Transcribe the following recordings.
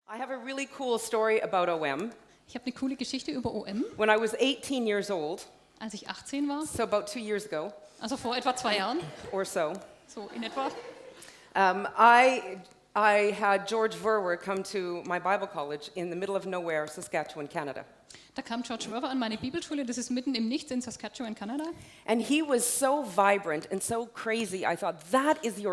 I have a really cool story about OM. Ich habe eine coole Geschichte über OM. When I was 18 years old, Als ich 18 war, so about 2 years ago also vor etwa 2 Jahren, or so, so in etwa, I had George Verwer come to my Bible college in the middle of nowhere, Saskatchewan, Canada. da kam George Verwer an meine Bibelschule, das ist mitten im Nichts in Saskatchewan, Kanada. And he was so vibrant and so crazy, I thought that is the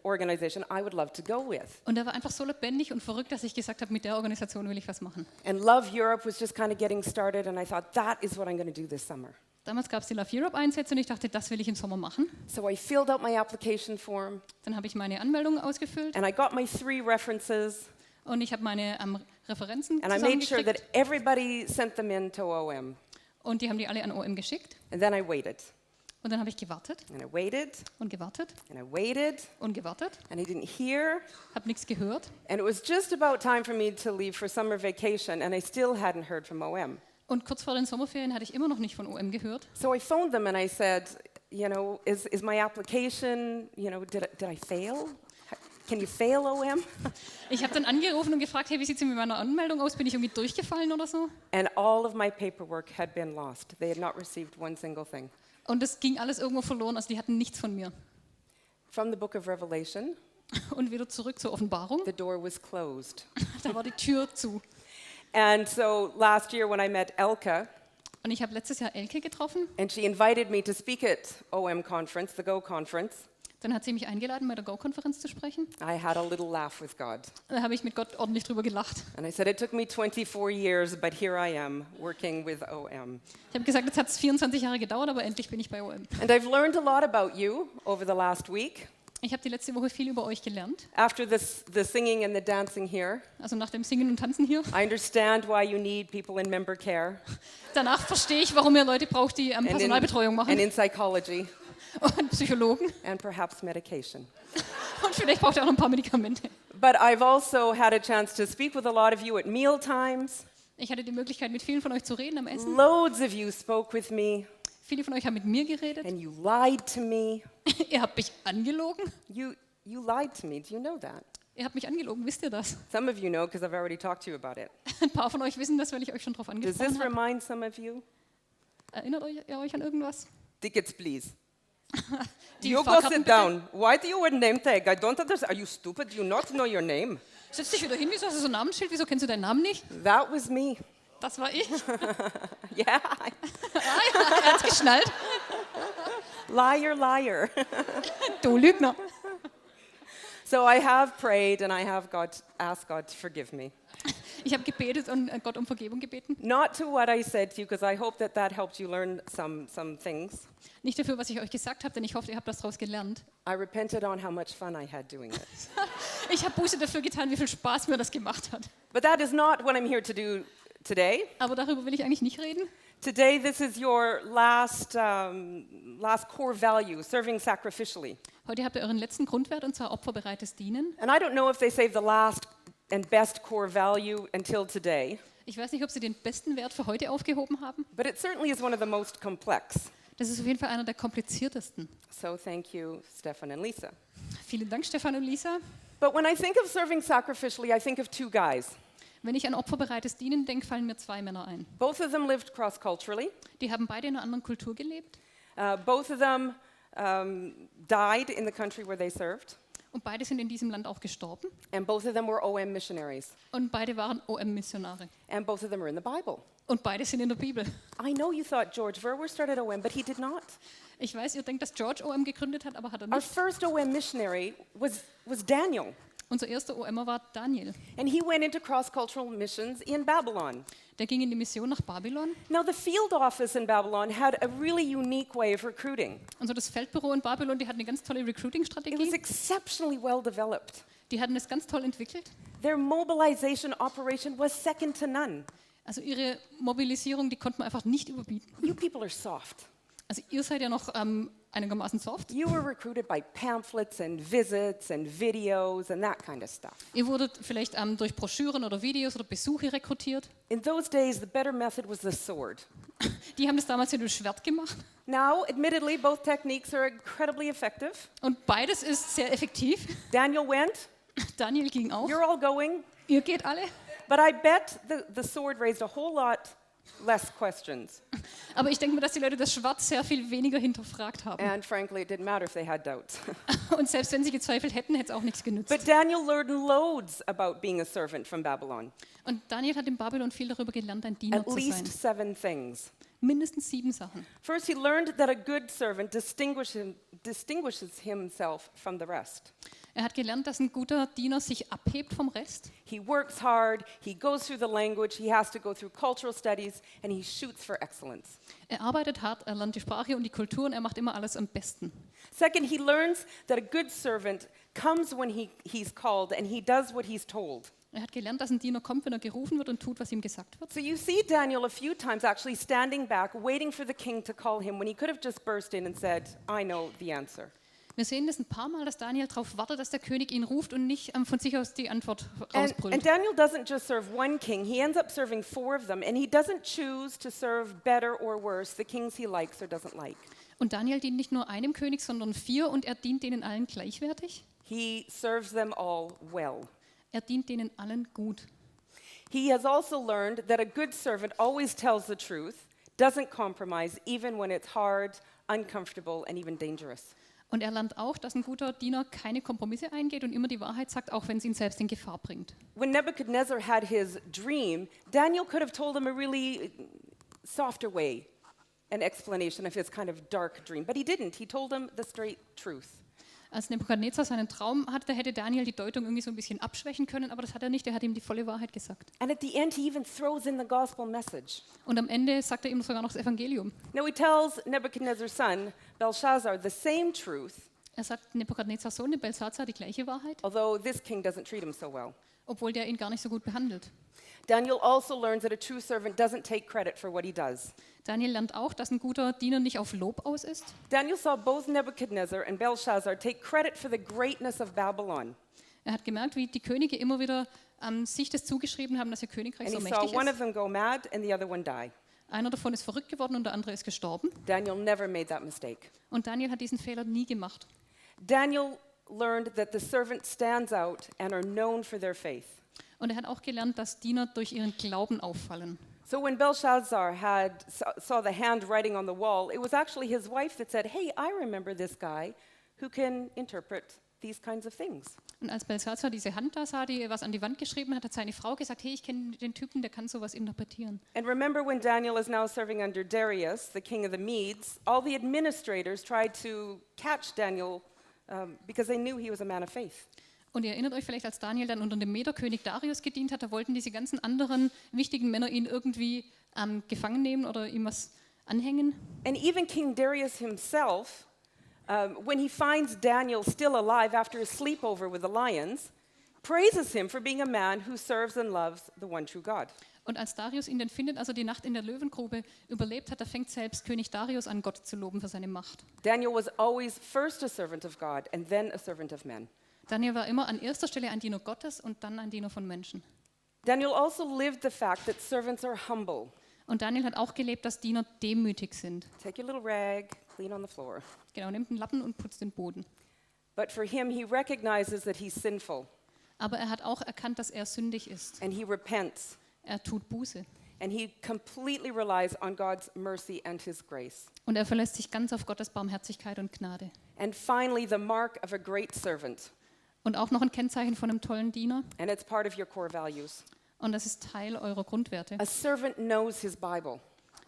organization I would love to go with. Und er war einfach so lebendig und verrückt, dass ich gesagt habe, mit der Organisation will ich was machen. And Love Europe was just kind of getting started, and I thought that is what I'm going to do this summer. Damals gab es die Love Europe Einsätze und ich dachte, das will ich im Sommer machen. So I filled out my application form, Dann habe ich meine Anmeldung ausgefüllt and I got my 3 references, und ich habe meine Referenzen and I made sure that zusammengekriegt everybody sent them in to OM. und die haben die alle an OM geschickt. And then I waited, Und dann habe ich gewartet and I waited, und gewartet and I waited, und gewartet, and I didn't hear. habe nichts gehört. And it was just about time for me to leave for summer vacation, and I still hadn't heard from OM. Und kurz vor den Sommerferien hatte ich immer noch nicht von OM gehört. So I phoned them and I said, is my application, did I fail? Can you fail OM? Ich habe dann angerufen und gefragt, hey, wie sieht es mit meiner Anmeldung aus? Bin ich irgendwie durchgefallen oder so? And all of my paperwork had been lost. They had not received one single thing. Und das ging alles irgendwo verloren, also die hatten nichts von mir. From the book of Revelation, Und wieder zurück zur Offenbarung, the door was closed. da war die Tür zu. And so last year when I met Elka, Und ich habe letztes Jahr Elke getroffen, and she invited me to speak at OM conference, the Go conference, dann hat sie mich eingeladen, bei der Go-Konferenz zu sprechen. I had a little laugh with God. Da habe ich mit Gott ordentlich drüber gelacht. And I said, it took me 24 years, but here I am working with OM. Ich habe gesagt, jetzt hat es 24 Jahre gedauert, aber endlich bin ich bei OM. And I've learned a lot about you over the last week. Ich habe die letzte Woche viel über euch gelernt. After the singing and the dancing here, Also nach dem Singen und Tanzen hier. I understand why you need people in member care Danach verstehe ich, warum ihr Leute braucht, die and Personalbetreuung machen and in psychology und Psychologen. and perhaps medication. Und vielleicht braucht ihr auch noch ein paar Medikamente. But I've also had a chance to speak with a lot of you at meal times. Ich hatte die Möglichkeit, mit vielen von euch zu reden am Essen. Loads of you spoke with me Viele von euch haben mit mir geredet. and you lied to me. Ihr habt mich angelogen. You lied to me. Do you know that? Ihr habt mich angelogen, wisst ihr das? Some of you know because I've already talked to you about it. Ein paar von euch wissen das, weil ich euch schon darauf Does this angesprochen habe. remind some of you? Erinnert ihr euch an irgendwas? Tickets, please. Die You go Fahrkarten sit bitte. down. Why do you wear name tag? I don't understand. Are you stupid? Do you not know your name? Setz dich wieder hin, wieso hast du so ein Namensschild? Wieso kennst du deinen Namen nicht? That was me. Das war ich. Yeah. Er hat's geschnallt. Liar, liar. Du Lügner. So I have prayed and I have asked God to forgive me. Ich habe gebetet und Gott um Vergebung gebeten. Not to what I said to you, because I hope that helps you learn some things. Nicht dafür, was ich euch gesagt habe, denn ich hoffe, ihr habt das daraus gelernt. I repented on how much fun I had doing it. Ich habe Buße dafür getan, wie viel Spaß mir das gemacht hat. But that is not what I'm here to do today. Aber darüber will ich eigentlich nicht reden. Today, this is your last core value, serving sacrificially. Heute habt ihr euren letzten Grundwert, und zwar opferbereites Dienen. And I don't know if they saved the last and best core value until today, Ich weiß nicht, ob sie den besten Wert für heute aufgehoben haben. but it certainly is one of the most complex. Das ist auf jeden Fall einer der kompliziertesten. So thank you, Stefan and Lisa. Vielen Dank, Stefan und Lisa. But when I think of serving sacrificially, I think of 2 guys. Wenn ich an opferbereites Dienen denke, fallen mir 2 Männer ein. Both of them lived cross-culturally. Die haben beide in einer anderen Kultur gelebt Both of them died in the country where they served. und beide sind in diesem Land auch gestorben. And both of them were OM missionaries. Und beide waren OM-Missionare. And both of them are in the Bible. Und beide sind in der Bibel. I know you thought George Verwer started OM, but he did not. Ich weiß, ihr denkt, dass George OM gegründet hat, aber hat er Our nicht. first OM missionary was Daniel. Unser erster OMer war Daniel. And he went into cross-cultural missions in Babylon. Der ging in die Mission nach Babylon. Now, the field office in Babylon had a really unique way of recruiting. Und so das Feldbüro in Babylon, die hatten eine ganz tolle It was Recruiting-Strategie. exceptionally well developed. Die hatten es ganz toll entwickelt. Their mobilization operation was second to none. Also ihre Mobilisierung, die konnte man einfach nicht überbieten. You people are soft. Also ihr seid ja noch einigermaßen soft. You were recruited by pamphlets and visits and videos and that kind of stuff. Ihr wurdet vielleicht durch Broschüren oder Videos oder Besuche rekrutiert. In those days, the better method was the sword. Die haben das damals mit dem Schwert gemacht. Now, admittedly, both techniques are incredibly effective. Und beides ist sehr effektiv. Daniel went, Daniel ging auch. You're all going. Ihr geht alle. But I bet the sword raised a whole lot less questions. Aber ich denke mir, dass die Leute das Schwert sehr viel weniger hinterfragt haben. And frankly, it didn't matter if they had doubts. Und selbst wenn sie gezweifelt hätten, hätte es auch nichts genützt. But Daniel learned loads about being a servant from Babylon. Und Daniel hat in Babylon viel darüber gelernt, ein Diener At zu least sein. 7 things. Mindestens 7 Sachen. First, he learned that a good servant distinguishes himself from the rest. Er hat gelernt, dass ein guter Diener sich abhebt vom Rest. He works hard, he goes through the language, he has to go through cultural studies, and he shoots for excellence. Er arbeitet hart, er lernt die Sprache und die Kultur und er macht immer alles am besten. Second, he learns that a good servant comes when he's called and he does what he's told. Er hat gelernt, dass ein Diener kommt, wenn er gerufen wird und tut, was ihm gesagt wird. So you see Daniel a few times actually standing back, waiting for the king to call him when he could have just burst in and said, I know the answer. Wir sehen das ein paar Mal, dass Daniel darauf wartet, dass der König ihn ruft und nicht von sich aus die Antwort And rausbrüllt. Daniel doesn't just serve one king, he ends up serving 4 of them, and he doesn't choose to serve better or worse the kings he likes or doesn't like. Und Daniel dient nicht nur einem König, sondern 4 und er dient denen allen gleichwertig. He serves them all well. Er dient denen allen gut. He has also learned that a good servant always tells the truth, doesn't compromise, even when it's hard, uncomfortable, and even dangerous. Und er lernt auch, dass ein guter Diener keine Kompromisse eingeht und immer die Wahrheit sagt, auch wenn es ihn selbst in Gefahr bringt. When Nebuchadnezzar had his dream, Daniel could have told him a really softer way, an explanation of his kind of dark dream, but he didn't. He told him the straight truth. Als Nebukadnezar seinen Traum hatte, da hätte Daniel die Deutung irgendwie so ein bisschen abschwächen können, aber das hat er nicht, er hat ihm die volle Wahrheit gesagt. And at the end, he even throws in the gospel message. Und am Ende sagt er ihm sogar noch das Evangelium. Now, he tells Nebuchadnezzar's son, Belshazzar, the same truth, Er sagt Nebukadnezars Sohn, dem Belshazzar, die gleiche Wahrheit, although this king doesn't treat him so well. obwohl der ihn gar nicht so gut behandelt. Daniel also learns that a true servant doesn't take credit for what he does. Daniel lernt auch, dass ein guter Diener nicht auf Lob aus ist. Daniel saw both Nebuchadnezzar and Belshazzar take credit for the greatness of Babylon. Er hat gemerkt, wie die Könige immer wieder sich das zugeschrieben haben, dass ihr Königreich And so he saw mächtig one ist. of them go mad and the other one die. Einer davon ist verrückt geworden und der andere ist gestorben. Daniel never made that mistake. Und Daniel hat diesen Fehler nie gemacht. Daniel learned that the servant stands out and are known for their faith. Und er hat auch gelernt, dass Diener durch ihren Glauben auffallen. So when Belshazzar saw the hand writing on the wall, it was actually his wife that said, "Hey, I remember this guy who can interpret these kinds of things." Und als Belshazzar diese Hand da sah, die was an die Wand geschrieben hat, hat seine Frau gesagt, hey, ich kenne den Typen, der kann sowas interpretieren. And remember when Daniel is now serving under Darius, the king of the Medes, all the administrators tried to catch Daniel because they knew he was a man of faith. Und ihr erinnert euch vielleicht, als Daniel dann unter dem Mederkönig Darius gedient hat, da wollten diese ganzen anderen wichtigen Männer ihn irgendwie gefangen nehmen oder ihm was anhängen. And even King Darius himself, when he finds Daniel still alive after his sleepover with the lions, praises him for being a man who serves and loves the one true God. Und als Darius ihn dann findet, als er die Nacht in der Löwengrube überlebt hat, da fängt selbst König Darius an, Gott zu loben für seine Macht. Daniel was always first a servant of God and then a servant of men. Daniel war immer an erster Stelle ein Diener Gottes und dann ein Diener von Menschen. Daniel also lived the fact that servants are humble. Und Daniel hat auch gelebt, dass Diener demütig sind. Take your little rag, clean on the floor. Genau, nimmt einen Lappen und putzt den Boden. But for him, he recognizes that he's sinful Aber er hat auch erkannt, dass er sündig ist. and he repents Er tut Buße. and he completely relies on God's mercy and his grace. Und er verlässt sich ganz auf Gottes Barmherzigkeit und Gnade. And finally, the mark of a great servant, Und auch noch ein Kennzeichen von einem tollen Diener. and it's part of your core values. Und das ist Teil eurer Grundwerte. A servant knows his Bible.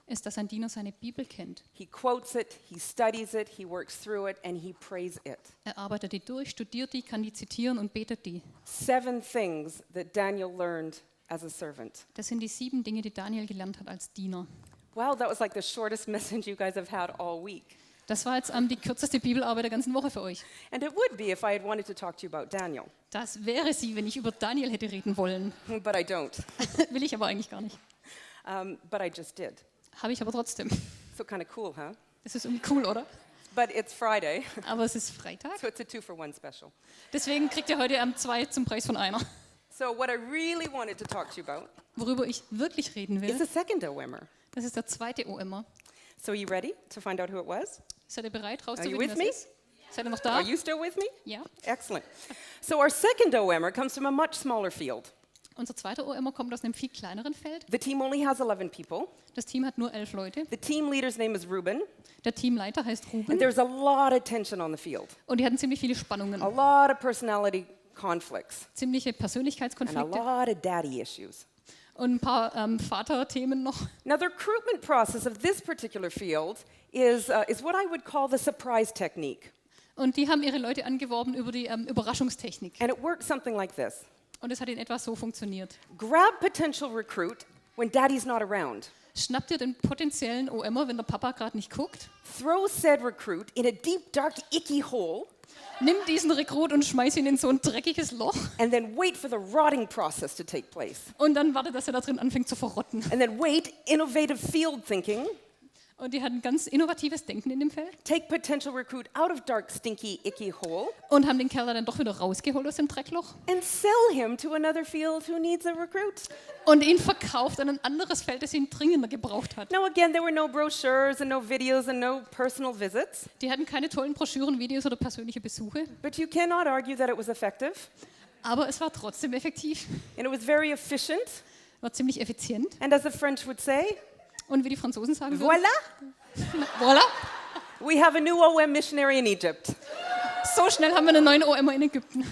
Ist, dass ein Diener seine Bibel kennt. He quotes it, he studies it, he works through it, and he prays it. Er arbeitet die durch, studiert die, kann die zitieren und betet die. 7 things that Daniel learned as a servant. Das sind die 7 Dinge, die Daniel gelernt hat als Diener. Wow, that was like the shortest message you guys have had all week. Das war jetzt die kürzeste Bibelarbeit der ganzen Woche für euch. And it would be if I had wanted to talk to you about Daniel, Das wäre sie, wenn ich über Daniel hätte reden wollen. but I don't. Will ich aber eigentlich gar nicht. But I just did. Habe ich aber trotzdem. So kind of cool, huh? Das ist irgendwie cool, oder? But it's Friday, Aber es ist Freitag. so it's a 2-for-1 special. Deswegen kriegt ihr heute 2 zum Preis von einer. So what I really wanted to talk to you about Worüber ich wirklich reden is will, the second OMer. das ist der zweite OMer. So you ready to find out who it was? Seid ihr bereit, Are you rauszufinden, with was me? es ist? Seid ihr noch da? Are you still with me? Ja. Excellent. So our second OMer comes from a much smaller field. Unser zweiter OMer kommt aus einem viel kleineren Feld. The team only has 11 people. Das Team hat nur 11 Leute. The team leader's name is Ruben, Der Teamleiter heißt and Ruben. there's a lot of tension on the field. Und die hatten ziemlich viele Spannungen, A lot of personality conflicts ziemliche and a Persönlichkeitskonflikte lot of daddy issues. und ein paar Vaterthemen noch. Now, the recruitment process of this particular field is what I would call the surprise technique. Und die haben ihre Leute angeworben über die Überraschungstechnik. And it works something like this. Und es hat in etwa so funktioniert. Grab potential recruit when daddy's not around. Schnapp dir den potenziellen OMer, wenn der Papa gerade nicht guckt. Throw said recruit in a deep, dark, icky hole, Nimm diesen Rekrut und schmeiß ihn in so ein dreckiges Loch. and then wait for the rotting process to take place. Und dann warte, dass er da drin anfängt zu verrotten. And then wait, innovative field thinking. Und die hatten ganz innovatives Denken in dem Feld Take potential recruit out of dark, stinky, icky hole und haben den Kerl dann doch wieder rausgeholt aus dem Dreckloch and sell him to another field who needs a recruit. und ihn verkauft an ein anderes Feld, das ihn dringender gebraucht hat. Now, again, there were no brochures and no videos and no personal visits, Die hatten keine tollen Broschüren, Videos oder persönliche Besuche, but you cannot argue that it was effective, aber es war trotzdem effektiv, and it was very efficient. war ziemlich effizient. And as the French would say, Und wie die Franzosen sagen würden, voila, voilà, we have a new OM missionary in Egypt. so schnell haben wir einen neuen OMer in Ägypten.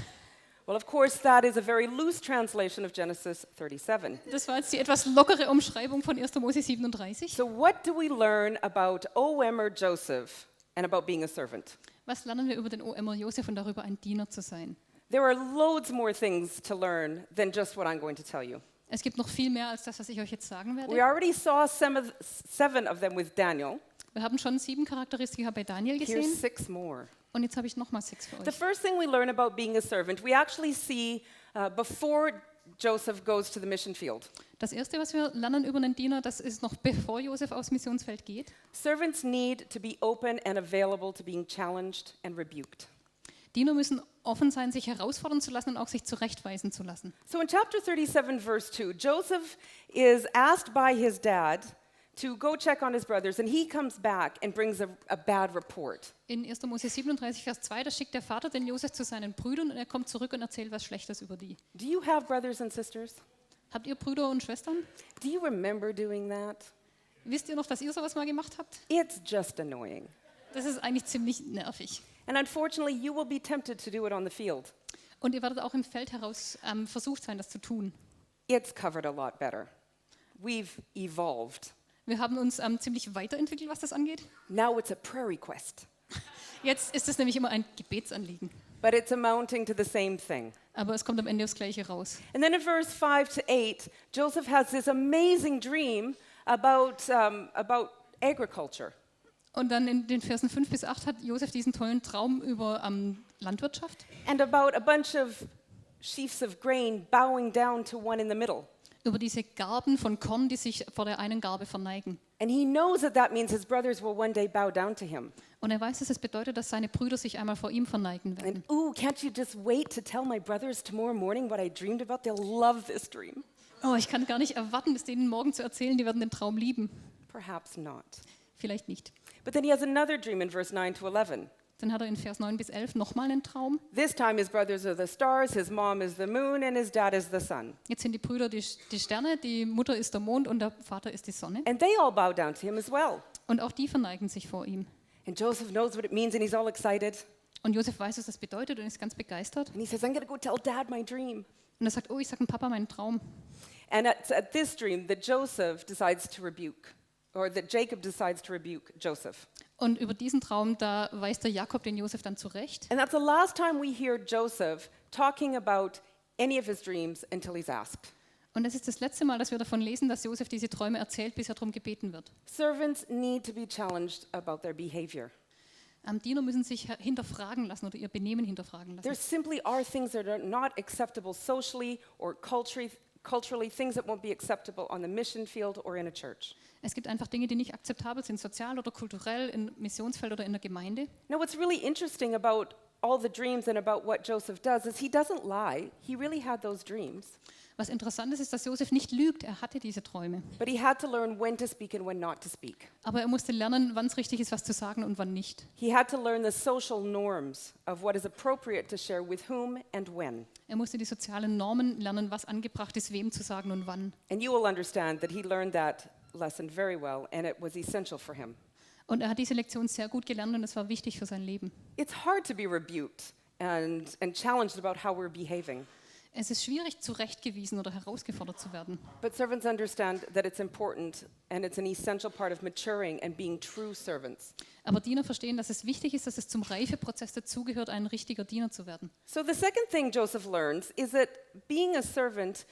Well, of course, that is a very loose translation of Genesis 37. Das war jetzt die etwas lockere Umschreibung von 1. Mose 37. So, what do we learn about OMer Joseph and about being a servant? Was lernen wir über den OMer Josef und darüber, ein Diener zu sein? There are loads more things to learn than just what I'm going to tell you. Es gibt noch viel mehr als das, was ich euch jetzt sagen We werde. already saw seven of them with Daniel. Wir haben schon 7 Charakteristika bei Daniel Here's gesehen 6 more. und jetzt habe ich noch mal 6 für The euch. first thing we learn about being a servant, we actually see before Joseph goes to the mission field. Das erste, was wir lernen über einen Diener, das ist noch bevor Josef aufs Missionsfeld geht. Servants need to be open and available to being challenged and rebuked. Diener müssen offen sein, sich herausfordern zu lassen und auch sich zurechtweisen zu lassen. So in chapter 37, verse 2, Joseph is asked by his dad to go check on his brothers, and he comes back and brings a bad report. In 1. Mose 37, Vers 2, da schickt der Vater den Josef zu seinen Brüdern und er kommt zurück und erzählt was Schlechtes über die. Do you have brothers and sisters? Habt ihr Brüder und Schwestern? Do you remember doing that? Wisst ihr noch, dass ihr sowas mal gemacht habt? It's just annoying. Das ist eigentlich ziemlich nervig. And unfortunately, you will be tempted to do it on the field. Und ihr werdet auch im Feld heraus versucht sein, das zu tun. It's covered a lot better. We've evolved. Wir haben uns ziemlich weiterentwickelt, was das angeht. Now it's a prayer request, Jetzt ist es nämlich immer ein Gebetsanliegen. but it's amounting to the same thing. Aber es kommt am Ende aufs Gleiche raus. And then in verse 5 to 8, Joseph has this amazing dream about agriculture. Und dann in den Versen 5 bis 8 hat Josef diesen tollen Traum über Landwirtschaft, And about a bunch of sheaves of grain bowing down to one in the middle. über diese Garben von Korn, die sich vor der einen Garbe verneigen. And he knows that means his brothers will one day bow down to him. Und er weiß, dass es bedeutet, dass seine Brüder sich einmal vor ihm verneigen werden. And ooh, can't you just wait to tell my brothers tomorrow morning what I dreamed about? They'll love this dream. Oh, ich kann gar nicht erwarten, es denen morgen zu erzählen, die werden den Traum lieben. Perhaps not. Vielleicht nicht. But then he has another dream in verse 9 to 11. Dann hat er in Vers 9 bis 11 nochmal einen Traum. This time his brothers are the stars, his mom is the moon, and his dad is the sun. Jetzt sind die Brüder die Sterne, die Mutter ist der Mond und der Vater ist die Sonne. And they all bow down to him as well. Und auch die verneigen sich vor ihm. And Joseph knows what it means and he's all excited. Und Josef weiß, was das bedeutet und ist ganz begeistert. And he says, I'm going to go tell dad my dream. Und er sagt, oh, ich sage dem Papa meinen Traum. And it's at this dream that Joseph decides to rebuke, or that Jacob decides to rebuke Joseph. Und über diesen Traum, da weist der Jakob den Josef dann zurecht. And that's the last time we hear Joseph talking about any of his dreams until he's asked. Und das ist das letzte Mal, dass wir davon lesen, dass Josef diese Träume erzählt, bis er darum gebeten wird. Servants need to be challenged about their behavior. Diener müssen sich hinterfragen lassen oder ihr Benehmen hinterfragen lassen. There simply are things that are not acceptable socially or culturally, things that won't be acceptable on the mission field or in a church. Es gibt einfach Dinge, die nicht akzeptabel sind, sozial oder kulturell, im Missionsfeld oder in der Gemeinde. Now, what's really interesting about all the dreams and about what Joseph does is he doesn't lie. He really had those dreams. Was interessant ist, ist, dass Josef nicht lügt. Er hatte diese Träume. But he had to learn when to speak and when not to speak. Aber er musste lernen, wann es richtig ist, was zu sagen und wann nicht. He had to learn the social norms of what is appropriate to share with whom and when. Er musste die sozialen Normen lernen, was angebracht ist, wem zu sagen und wann. And you will understand that he learned that lesson very well, and it was essential for him. Und er hat diese Lektion sehr gut gelernt und es war wichtig für sein Leben. It's hard to be rebuked and challenged about how we're behaving. Es ist schwierig, zurechtgewiesen oder herausgefordert zu werden. But servants understand that it's important and it's an essential part of maturing and being true servants. Aber Diener verstehen, dass es wichtig ist, dass es zum Reifeprozess dazugehört, ein richtiger Diener zu werden. So the second thing Joseph learns is that being a servant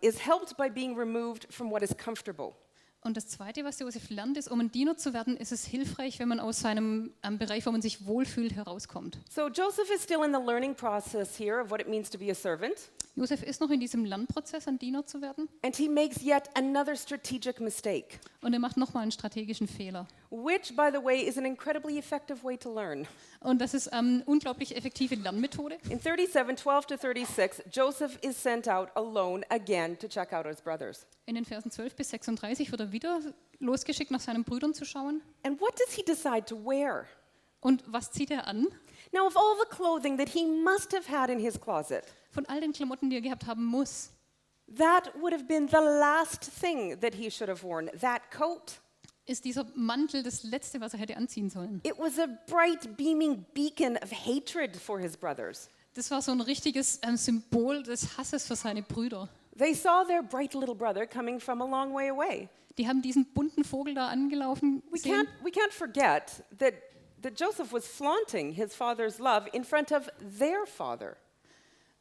is helped by being removed from what is comfortable. Und das Zweite, was Josef lernt, ist, um ein Diener zu werden, ist es hilfreich, wenn man aus seinem Bereich, wo man sich wohlfühlt, herauskommt. So Joseph is still in the learning process here of what it means to be a servant. Josef ist noch in diesem Lernprozess, ein Diener zu werden. And he makes yet another strategic mistake, Und er macht nochmal einen strategischen Fehler. which, by the way, is an incredibly effective way to learn. Und das ist eine unglaublich effektive Lernmethode. In 37, 12 to 36, Joseph is sent out alone again to check out his brothers. In den Versen 12 bis 36 wird er wieder losgeschickt, nach seinen Brüdern zu schauen. And what does he decide to wear? Und was zieht er an? Now, of all the clothing that he must have had in his closet, Von all den Klamotten, die er gehabt haben muss, that would have been the last thing that he should have worn. That coat, ist dieser Mantel das Letzte, was er hätte anziehen sollen. it was a bright, beaming beacon of hatred for his brothers. Das war so ein richtiges Symbol des Hasses für seine Brüder. They saw their bright little brother coming from a long way away. Die haben diesen bunten Vogel da angelaufen We sehen. can't forget that Joseph was flaunting his father's love in front of their father.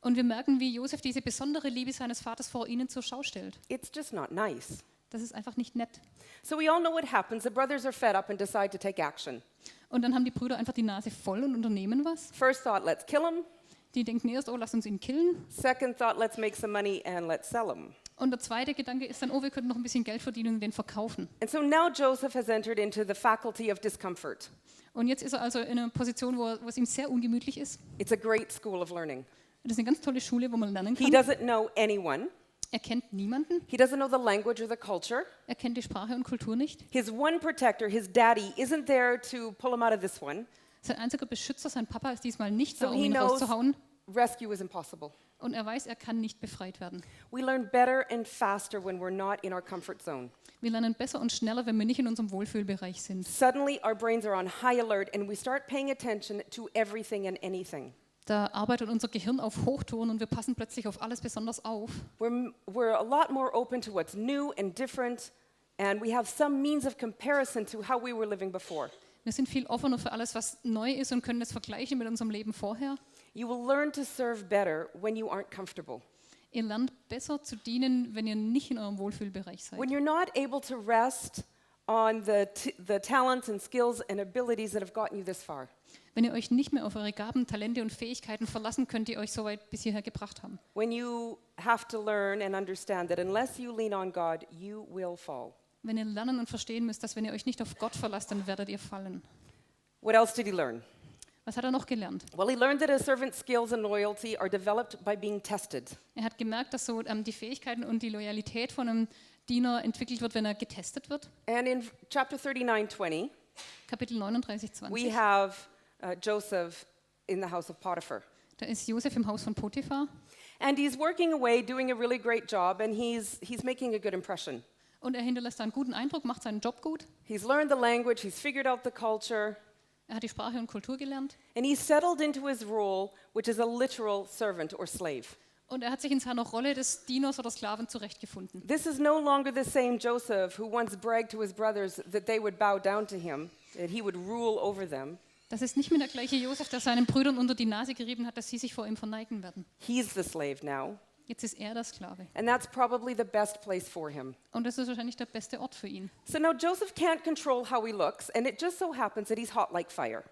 Und wir merken, wie Josef diese besondere Liebe seines Vaters vor ihnen zur Schau stellt. It's just not nice. Das ist einfach nicht nett. So we all know what happens. The brothers are fed up and decide to take action. Und dann haben die Brüder einfach die Nase voll und unternehmen was. First thought, let's kill him. Die denken erst, oh, lass uns ihn killen. Second thought, let's make some money and let's sell him. Und der zweite Gedanke ist dann, oh, wir könnten noch ein bisschen Geld verdienen und den verkaufen. And so now Joseph has entered into the faculty of discomfort. Und jetzt ist er also in einer Position, wo es ihm sehr ungemütlich ist. It's a great school of learning. Das ist eine ganz tolle Schule, wo man lernen He kann. doesn't know anyone. Er kennt niemanden. He doesn't know the language or the culture. Er kennt die Sprache und Kultur nicht. His one protector, his daddy, isn't there to pull him out of this one. Sein einziger Beschützer, sein Papa, ist diesmal nicht da, So um he ihn knows rauszuhauen. rescue is impossible. Und er weiß, er kann nicht befreit werden. We learn better and faster when we're not in our comfort zone. Wir lernen besser und schneller, wenn wir nicht in unserem Wohlfühlbereich sind. Suddenly, our brains are on high alert and we start paying attention to everything and anything. Da arbeitet unser Gehirn auf Hochtouren und wir passen plötzlich auf alles besonders auf. We're a lot more open to what's new and different, and we have some means of comparison to how we were living before. Wir sind viel offener für alles, was neu ist und können es vergleichen mit unserem Leben vorher. You will learn to serve better when you aren't comfortable. Ihr lernt besser zu dienen, wenn ihr nicht in eurem Wohlfühlbereich seid. When you're not able to rest on the talents and skills and abilities that have gotten you this far. Wenn ihr euch nicht mehr auf eure Gaben, Talente und Fähigkeiten verlassen könnt, die euch so weit bis hierher gebracht haben. When you have to learn and understand that unless you lean on God, you will fall. Wenn ihr lernen und verstehen müsst, dass wenn ihr euch nicht auf Gott verlasst, dann werdet ihr fallen. What else did he learn? Was hat er noch gelernt? Well, he learned that a servant's skills and loyalty are developed by being tested. Er hat gemerkt, dass so die Fähigkeiten und die Loyalität von einem Diener entwickelt wird, wenn er getestet wird. And in chapter 39:20, Kapitel 39, 20. we have Joseph in the house of Potiphar. Da ist Josef im Haus von Potiphar And he's working away, doing a really great job, and he's making a good impression. und er hinterlässt einen guten Eindruck, macht seinen Job gut. He's learned the language, he's figured out the culture, Er hat die Sprache und Kultur gelernt and he's settled into his role, which is a literal servant or slave. und er hat sich in seiner Rolle des Dieners oder Sklaven zurechtgefunden. This is no longer the same Joseph who once bragged to his brothers that they would bow down to him, that he would rule over them. Das ist nicht mehr der gleiche Josef, der seinen Brüdern unter die Nase gerieben hat, dass sie sich vor ihm verneigen werden. He's the slave now, Jetzt ist er der Sklave. and that's probably the best place for him. Und das ist wahrscheinlich der beste Ort für ihn. So now Joseph can't control how he looks, and it just so happens that he's hot like fire.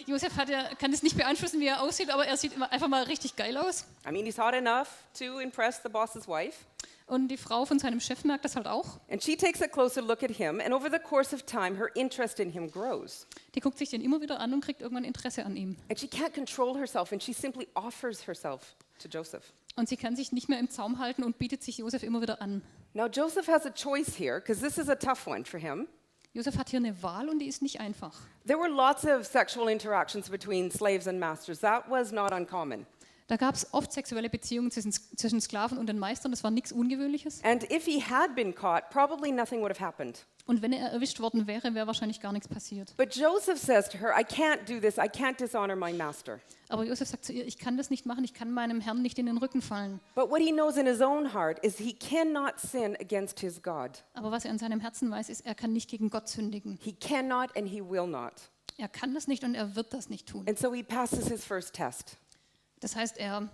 Josef kann es nicht beeinflussen, wie er aussieht, aber er sieht immer einfach mal richtig geil aus. I mean, he's hot enough to impress the boss's wife. Und die Frau von seinem Chef merkt das halt auch. And she takes a closer look at him, and over the course of time, her interest in him grows. Die guckt sich den immer wieder an und kriegt irgendwann Interesse an ihm. And she can't control herself, and she simply offers herself to Joseph. Und sie kann sich nicht mehr im Zaum halten und bietet sich Josef immer wieder an. Now, Joseph has a choice here, because this is a tough one for him. Josef hat hier eine Wahl und die ist nicht einfach. There were lots of sexual interactions between slaves and masters. That was not uncommon. Da gab es oft sexuelle Beziehungen zwischen Sklaven und den Meistern, das war nichts Ungewöhnliches. And if he had been caught, probably nothing would have happened. Und wenn er erwischt worden wäre, wäre wahrscheinlich gar nichts passiert. But Joseph says to her, I can't do this. I can't dishonor my master. Aber Josef sagt zu ihr, ich kann das nicht machen, ich kann meinem Herrn nicht in den Rücken fallen. But what he knows in his own heart is he cannot sin against his God. Aber was er in seinem Herzen weiß, ist, er kann nicht gegen Gott sündigen. He cannot and he will not. Er kann das nicht und er wird das nicht tun. And so he passes his first test. Das heißt, er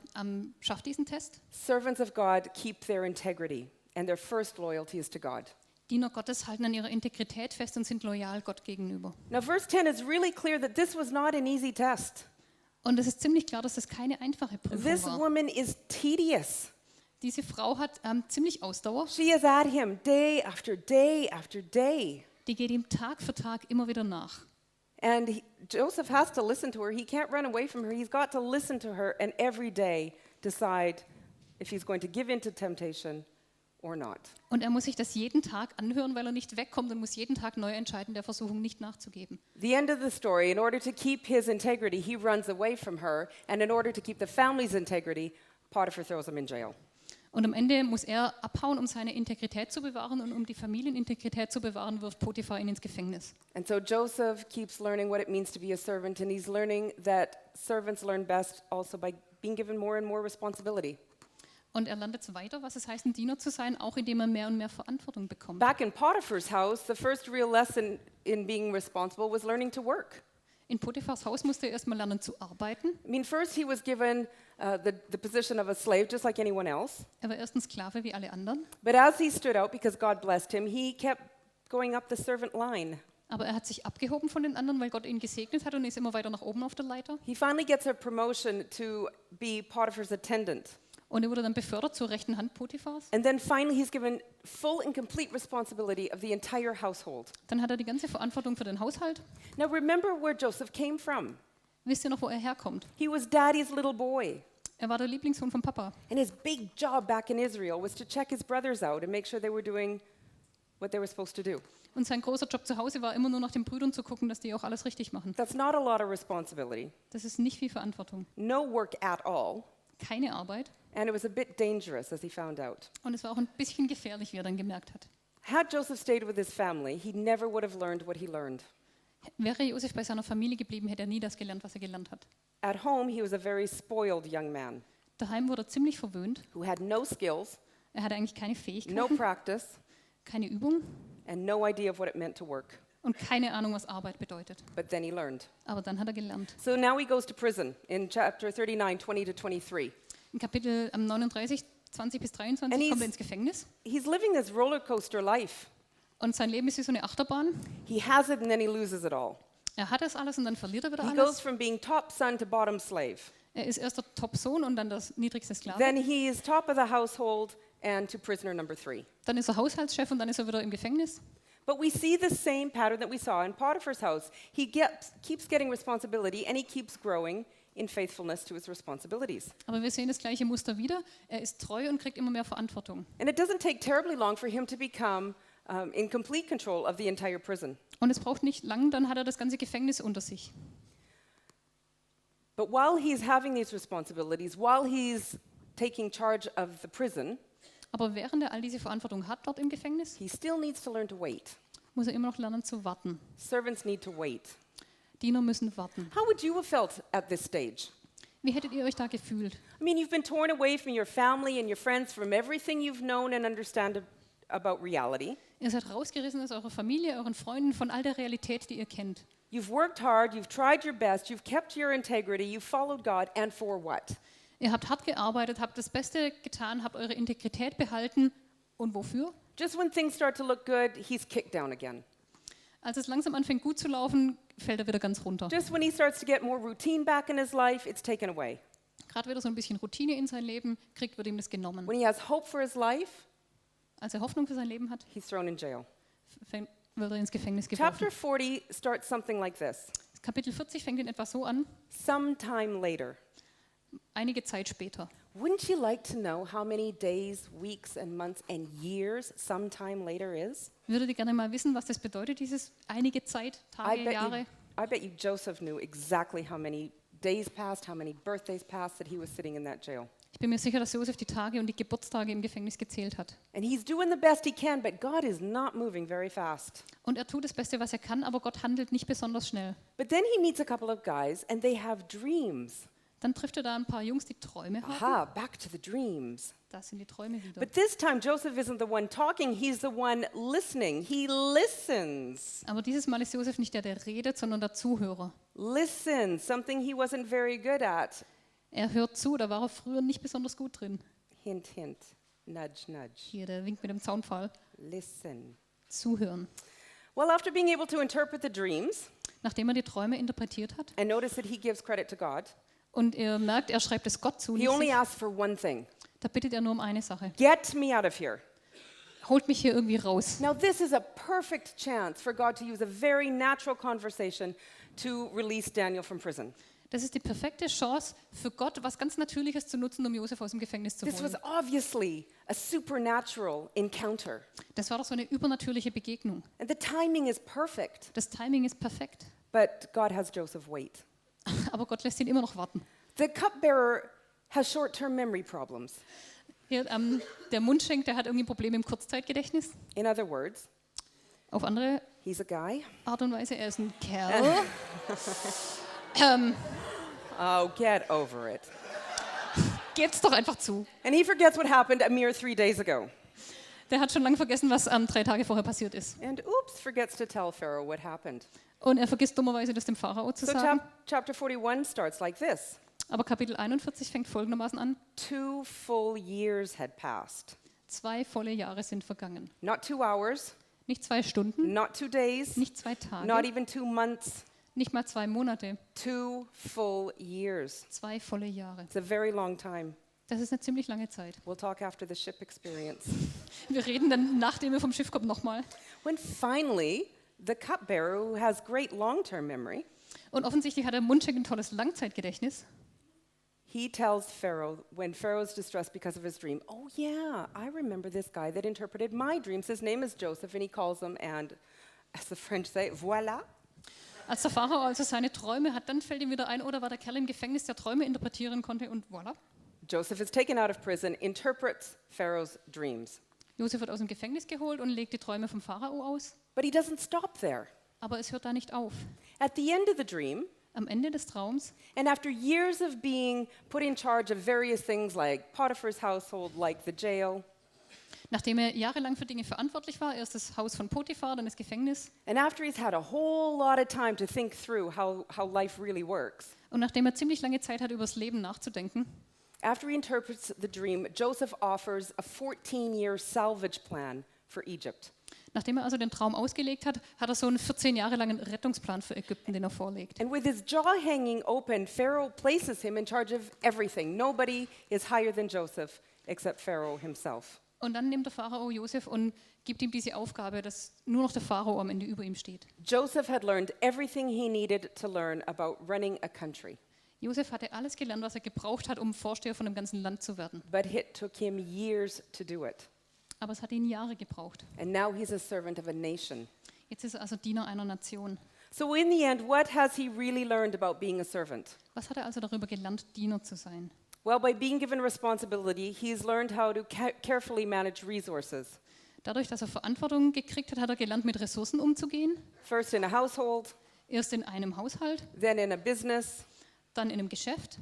schafft diesen Test. Servants of God keep their integrity, and their first loyalty is to God. Diener Gottes halten an ihrer Integrität fest und sind loyal Gott gegenüber. Now, verse 10 is really clear that this was not an easy test. Und es ist ziemlich klar, dass das keine einfache Prüfung This war. woman is tedious. Diese Frau hat ziemlich Ausdauer. She is at him day after day after day. Die geht ihm Tag für Tag immer wieder nach. And Joseph has to listen to her. He can't run away from her. He's got to listen to her and every day decide if he's going to give in to temptation or not. Und er muss sich das jeden Tag anhören, weil er nicht wegkommt und muss jeden Tag neu entscheiden, der Versuchung nicht nachzugeben. The end of the story, in order to keep his integrity, he runs away from her. And in order to keep the family's integrity, Potiphar throws him in jail. Und am Ende muss er abhauen, um seine Integrität zu bewahren, und um die Familienintegrität zu bewahren, wirft Potiphar ihn ins Gefängnis. And so Joseph keeps learning what it means to be a servant, and he's learning that servants learn best also by being given more and more responsibility. Und er lernt jetzt weiter, was es heißt, ein Diener zu sein, auch indem er mehr und mehr Verantwortung bekommt. Back in Potiphar's house, the first real lesson in being responsible was learning to work. In Potiphars Haus musste er erstmal lernen zu arbeiten. I mean, first he was given the position of a slave, just like anyone else. Er war erst ein Sklave wie alle anderen. But as he stood out, because God blessed him, he kept going up the servant line. Aber er hat sich abgehoben von den anderen, weil Gott ihn gesegnet hat, und ist immer weiter nach oben auf der Leiter. He finally gets a promotion to be Potiphar's attendant. Und er wurde dann befördert zur rechten Hand Potiphars. And then finally he's given full and complete responsibility of the entire household. Dann hat er die ganze Verantwortung für den Haushalt. Now remember where Joseph came from. Wisst ihr noch, wo er herkommt? He was daddy's little boy. Er war der Lieblingssohn vom Papa. And his big job back in Israel was to check his brothers out and make sure they were doing what they were supposed to do. Und sein großer Job zu Hause war immer nur nach den Brüdern zu gucken, dass die auch alles richtig machen. That's not a lot of responsibility. Das ist nicht viel Verantwortung. No work at all. Keine Arbeit. And it was a bit dangerous, as he found out. Und es war auch ein bisschen gefährlich, wie er dann gemerkt hat. Had Joseph stayed with his family, he never would have learned what he learned. Wäre Josef bei seiner Familie geblieben, hätte er nie das gelernt, was er gelernt hat. At home, he was a very spoiled young man Daheim wurde er ziemlich verwöhnt. who had no skills, Er hatte eigentlich keine no Fähigkeiten, practice, keine Übung and no idea of what it meant to work. und keine Ahnung, was Arbeit bedeutet. But then he learned. Aber dann hat er gelernt. So now he goes to prison in chapter 39, 20 to 23. In Kapitel 39, 20 bis 23 And kommt er ins Gefängnis. He's living this roller coaster life. Und sein Leben ist wie so eine Achterbahn. He has it and then he loses it all. Er hat das alles und dann verliert er wieder He goes alles. from being top son to bottom slave. Er ist erst der Top-Sohn und dann das niedrigste Sklave. Then he is top of the household and to prisoner number 3. Dann ist er Haushaltschef und dann ist er wieder im Gefängnis. But we see the same pattern that we saw in Potiphar's house. He keeps getting responsibility and he keeps growing in faithfulness to his responsibilities. Aber wir sehen das gleiche Muster wieder. Er ist treu und kriegt immer mehr Verantwortung. And it doesn't take terribly long for him to become in complete control of the entire prison. Und es braucht nicht lang, dann hat er das ganze Gefängnis unter sich. But while he's having these responsibilities, while he's taking charge of the prison, Aber während er all diese Verantwortung hat dort im Gefängnis, he still needs to learn to wait. muss er immer noch lernen zu warten. Servants need to wait. Diener müssen warten. How would you have felt at this stage? Wie hättet ihr euch da gefühlt? I mean, you've been torn away from your family and your friends, from everything you've known and understand about reality. Ihr seid rausgerissen aus eurer Familie, euren Freunden, von all der Realität, die ihr kennt. You've worked hard, you've tried your best, you've kept your integrity, you've followed God, and for what? Ihr habt hart gearbeitet, habt das Beste getan, habt eure Integrität behalten. Und wofür? Just when things start to look good, he's kicked down again. Als es langsam anfängt gut zu laufen, fällt er wieder ganz runter. Just when he starts to get more routine back in his life, it's taken away. Gerade wieder so ein bisschen Routine in sein Leben, wird ihm das genommen. When he has hope for his life, als er Hoffnung für sein Leben hat, he's thrown in jail. wird er ins Gefängnis geworfen. Chapter 40 starts something like this. Kapitel 40 fängt in etwa so an, Sometime later. einige Zeit später. Wouldn't you like to know how many days, weeks, and months and years sometime later is? Würdet ihr gerne mal wissen, was das bedeutet, dieses einige Zeit, Tage, Jahre? I bet you Joseph knew exactly how many days passed, how many birthdays passed that he was sitting in that jail. Ich bin mir sicher, dass Josef die Tage und die Geburtstage im Gefängnis gezählt hat. And he's doing the best he can, but God is not moving very fast. Und er tut das Beste, was er kann, aber Gott handelt nicht besonders schnell. But then he meets a couple of guys and they have dreams. Dann trifft er da ein paar Jungs, die Träume haben. Aha, back to the dreams. Das sind die Träume wieder. But this time Joseph isn't the one talking, he's the one listening. He listens. Aber dieses Mal ist Josef nicht der, der redet, sondern der Zuhörer. Listen, something he wasn't very good at. Er hört zu, da war er früher nicht besonders gut drin. Hint, hint, nudge, nudge. Hier, der winkt mit dem Zaunpfahl. Listen. Zuhören. Well, after being able to interpret the dreams, Nachdem er die Träume interpretiert hat and notice that he gives credit to God, und er merkt, er schreibt es Gott zu, he nicht only sich, asks for one thing. da bittet er nur um eine Sache. Get me out of here. Holt mich hier irgendwie raus. Now, this is a perfect chance for God to use a very natural conversation to release Daniel from prison. Das ist die perfekte Chance für Gott, was ganz Natürliches zu nutzen, um Josef aus dem Gefängnis zu This was holen. obviously a supernatural encounter. Das war doch so eine übernatürliche Begegnung. And the timing is perfect. Das Timing ist perfekt. But God has Joseph wait. Aber Gott lässt ihn immer noch warten. The cupbearer has short-term memory problems. Hier, der Mundschenk, der hat irgendwie Probleme im Kurzzeitgedächtnis. In other words, Auf andere he's a guy. Art und Weise, er ist ein Kerl. Oh, get over it. Gebt's doch einfach zu. And he forgets what happened a mere 3 days ago. Der hat schon lange vergessen, was 3 Tage vorher passiert ist. And oops, forgets to tell Pharaoh what happened. Und er vergisst dummerweise, das dem Pharao zu So sagen. chapter 41 starts like this. Aber Kapitel 41 fängt folgendermaßen an. 2 full years had passed. 2 volle Jahre sind vergangen. Not 2 hours, Nicht 2 Stunden, not 2 days, nicht 2 not Tage, even 2 months, nicht mal 2 Monate. 2 full years. 2 volle Jahre. It's a very long time. Das ist eine ziemlich lange Zeit. We'll talk after the ship experience. Wir reden dann, nachdem wir vom Schiff kommen, nochmal. When finally, the cupbearer, who has great long-term memory, Und offensichtlich hat der Mundschenk ein tolles Langzeitgedächtnis. he tells Pharaoh, when Pharaoh's distressed because of his dream, oh yeah, I remember this guy that interpreted my dreams. His name is Joseph, and he calls him, and as the French say, voilà. Als der Pharao also seine Träume hat, dann fällt ihm wieder ein, oder war der Kerl im Gefängnis, der Träume interpretieren konnte und voilà. Joseph is taken out of prison, interprets Pharaoh's dreams. Josef wird aus dem Gefängnis geholt und legt die Träume vom Pharao aus. But he doesn't stop there. Aber es hört da nicht auf. At the end of the dream, Am Ende des Traums, and after years of being put in charge of various things like Potiphar's household, like the jail, nachdem er jahrelang für Dinge verantwortlich war, erst das Haus von Potiphar, dann das Gefängnis, and after he's had a whole lot of time to think through how life really works, und nachdem er ziemlich lange Zeit hat, über das Leben nachzudenken, after he interprets the dream, Joseph offers a 14-year salvage plan for Egypt. nachdem er also den Traum ausgelegt hat, hat er so einen 14 Jahre langen Rettungsplan für Ägypten, den er vorlegt. And with his jaw hanging open, Pharaoh places him in charge of everything. Nobody is higher than Joseph except Pharaoh himself. Und dann nimmt der Pharao Josef und gibt ihm diese Aufgabe, dass nur noch der Pharao am Ende über ihm steht. Joseph had learned everything he needed to learn about running a country, Josef hatte alles gelernt, was er gebraucht hat, um Vorsteher von dem ganzen Land zu werden. but it took him years to do it. Aber es hat ihn Jahre gebraucht. And now he's a servant of a nation. Jetzt ist er also Diener einer Nation. So in the end, what has he really learned about being a servant? Was hat er also darüber gelernt, Diener zu sein? Well, by being given responsibility, he's learned how to carefully manage resources. Dadurch, dass er Verantwortung gekriegt hat, hat er gelernt, mit Ressourcen umzugehen. First in a household, Erst in einem Haushalt, then in a business, dann in einem Geschäft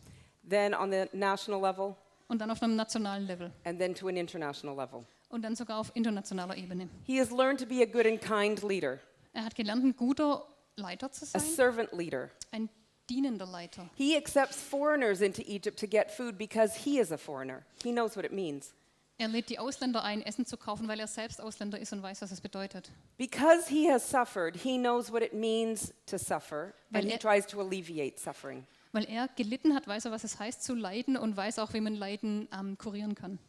then on the national level, und dann auf einem nationalen Level and then to an international level. und dann sogar auf internationaler Ebene. He has learned to be a good and kind leader, Er hat gelernt, ein guter Leiter zu a sein, servant leader. ein dienender Leiter. He accepts foreigners into Egypt to get food because he is a foreigner. He knows what it means. Er lädt die Ausländer ein, Essen zu kaufen, weil er selbst Ausländer ist und weiß, was es bedeutet. Because he has suffered, he knows what it means to suffer, and Weil he tries to alleviate suffering. Weil er gelitten hat, weiß er, was es heißt zu leiden und weiß auch, wie man Leiden kurieren kann.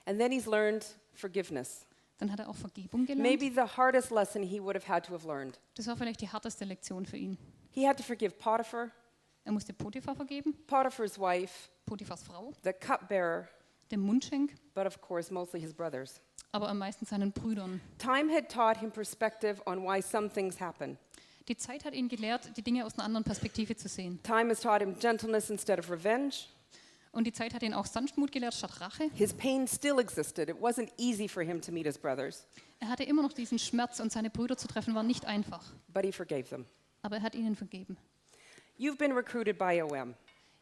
And then he's learned forgiveness. Dann hat er auch Vergebung gelernt. Maybe the hardest lesson he would have had to have learned. Das war vielleicht die härteste Lektion für ihn. He had to forgive Potiphar, Er musste Potiphar vergeben, Potiphar's wife, Potiphars Frau, the cupbearer, dem Mundschenk, but of course mostly his brothers. aber am meisten seinen Brüdern. Time had taught him perspective on why some things happen. Die Zeit hat ihn gelehrt, die Dinge aus einer anderen Perspektive zu sehen. Time has taught him gentleness instead of revenge. Und die Zeit hat ihn auch Sanftmut gelehrt statt Rache. His pain still existed. It wasn't easy for him to meet his brothers, Er hatte immer noch diesen Schmerz und seine Brüder zu treffen war nicht einfach. but he forgave them. Aber er hat ihnen vergeben. You've been recruited by OM,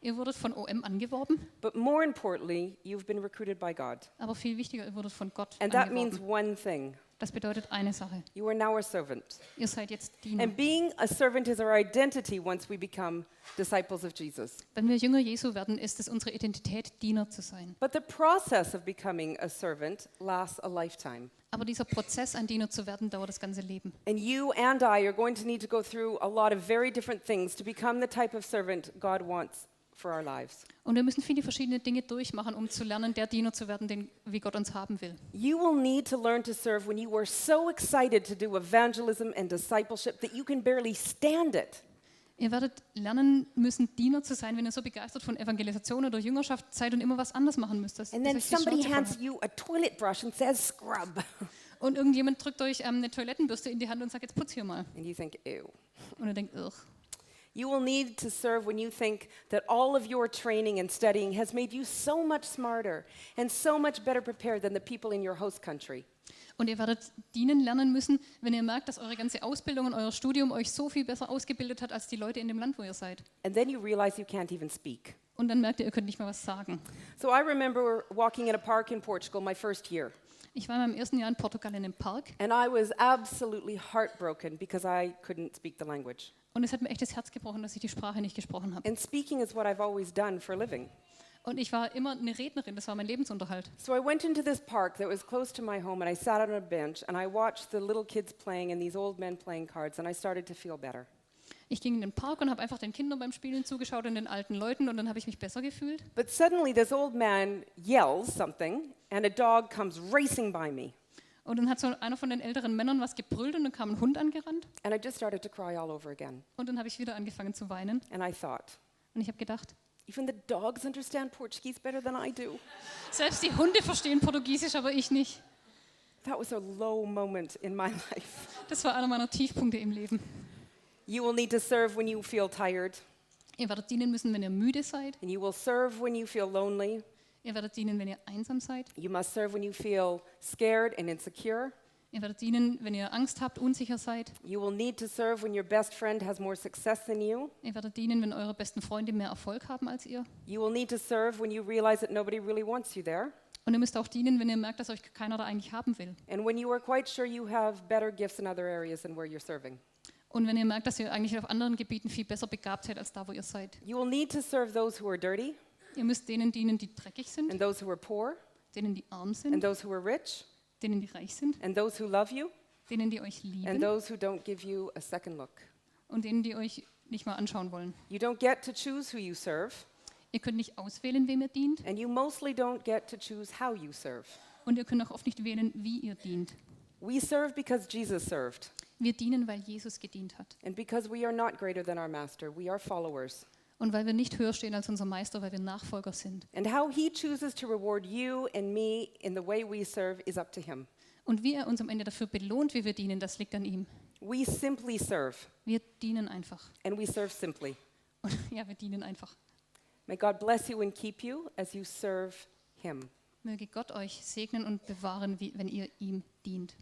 Ihr wurdet von OM angeworben, but more importantly, you've been recruited by God. aber viel wichtiger, ihr wurdet von Gott And that means angeworben. one thing. Das bedeutet eine Sache. You are now a servant. Ihr seid jetzt Diener. And being a servant is our identity once we become disciples of Jesus. Wenn wir Jünger Jesu werden, ist es unsere Identität, Diener zu sein. But the process of becoming a servant lasts a lifetime. Aber dieser Prozess, ein Diener zu werden, dauert das ganze Leben. And you and I are going to need to go through a lot of very different things to become the type of servant God wants for our lives. Und wir müssen viele verschiedene Dinge durchmachen, um zu lernen, der Diener zu werden, den, wie Gott uns haben will. You will need to learn to serve when you are so excited to do evangelism and discipleship that you can barely stand it. Ihr werdet lernen müssen, Diener zu sein, wenn ihr so begeistert von Evangelisation oder Jüngerschaft seid und immer was anderes machen müsst. And then somebody hands you a toilet brush and says, scrub. Und irgendjemand drückt euch eine Toilettenbürste in die Hand und sagt, jetzt putz hier mal. And you think, ew. Und ihr denkt, ugh. You will need to serve when you think that all of your training and studying has made you so much smarter and so much better prepared than the people in your host country. Und ihr werdet dienen lernen müssen, wenn ihr merkt, dass eure ganze Ausbildung und euer Studium euch so viel besser ausgebildet hat als die Leute in dem Land, wo ihr seid. And then you realize you can't even speak. Und dann merkt ihr, ihr könnt nicht mal was sagen. So I remember walking in a park in Portugal my first year, Ich war in meinem ersten Jahr in Portugal in einem Park and I was absolutely heartbroken because I couldn't speak the language. und es hat mir echt das Herz gebrochen, dass ich die Sprache nicht gesprochen habe. And speaking is what I've always done for a living. Und ich war immer eine Rednerin, das war mein Lebensunterhalt. So I went into this park that was close to my home, and I sat on a bench, and I watched the little kids playing and these old men playing cards, and I started to feel better. Ich ging in den Park und habe einfach den Kindern beim Spielen zugeschaut und den alten Leuten und dann habe ich mich besser gefühlt. But suddenly this old man yells something, and a dog comes racing by me. Und dann hat so einer von den älteren Männern was gebrüllt und dann kam ein Hund angerannt And I just started to cry all over again. und dann habe ich wieder angefangen zu weinen And I thought, und ich habe gedacht, even the dogs understand Portuguese better than I do. selbst die Hunde verstehen Portugiesisch, aber ich nicht. That was a low moment in my life. Das war einer meiner Tiefpunkte im Leben. You will need to serve when you feel tired, Ihr werdet dienen müssen, wenn ihr müde seid. and you will serve when you feel lonely. Ihr werdet dienen, wenn ihr einsam seid. You must serve when you feel scared and insecure. Ihr werdet dienen, wenn ihr Angst habt, unsicher seid. You will need to serve when your best friend has more success than you. Ihr werdet dienen, wenn eure besten Freunde mehr Erfolg haben als ihr. You will need to serve when you realize that nobody really wants you there. Und ihr müsst auch dienen, wenn ihr merkt, dass euch keiner da eigentlich haben will. And when you are quite sure you have better gifts in other areas than where you're serving. Und wenn ihr merkt, dass ihr eigentlich auf anderen Gebieten viel besser begabt seid als da, wo ihr seid. You will need to serve those who are dirty, Ihr müsst denen dienen, die dreckig sind, and those who are poor, denen, die arm and sind, those who are rich, denen, die reich sind, and those who love you, denen, die euch and lieben those who don't give you a second look. und denen, die euch nicht mal anschauen wollen. You don't get to choose who you serve, Ihr könnt nicht auswählen, wem ihr dient. and you mostly don't get to choose how you serve. Und ihr könnt auch oft nicht wählen, wie ihr dient. We serve because Jesus served, Wir dienen, weil Jesus gedient hat. and because we are not greater than our master, we are followers. Und weil wir nicht höher stehen als unser Meister, weil wir Nachfolger sind. And how he chooses to reward you and me in the way we serve is up to him. Und wie er uns am Ende dafür belohnt, wie wir dienen, das liegt an ihm. We simply serve, Wir dienen einfach. and we serve simply. Und ja, wir dienen einfach. May God bless you and keep you as you serve him. Möge Gott euch segnen und bewahren, wenn ihr ihm dient.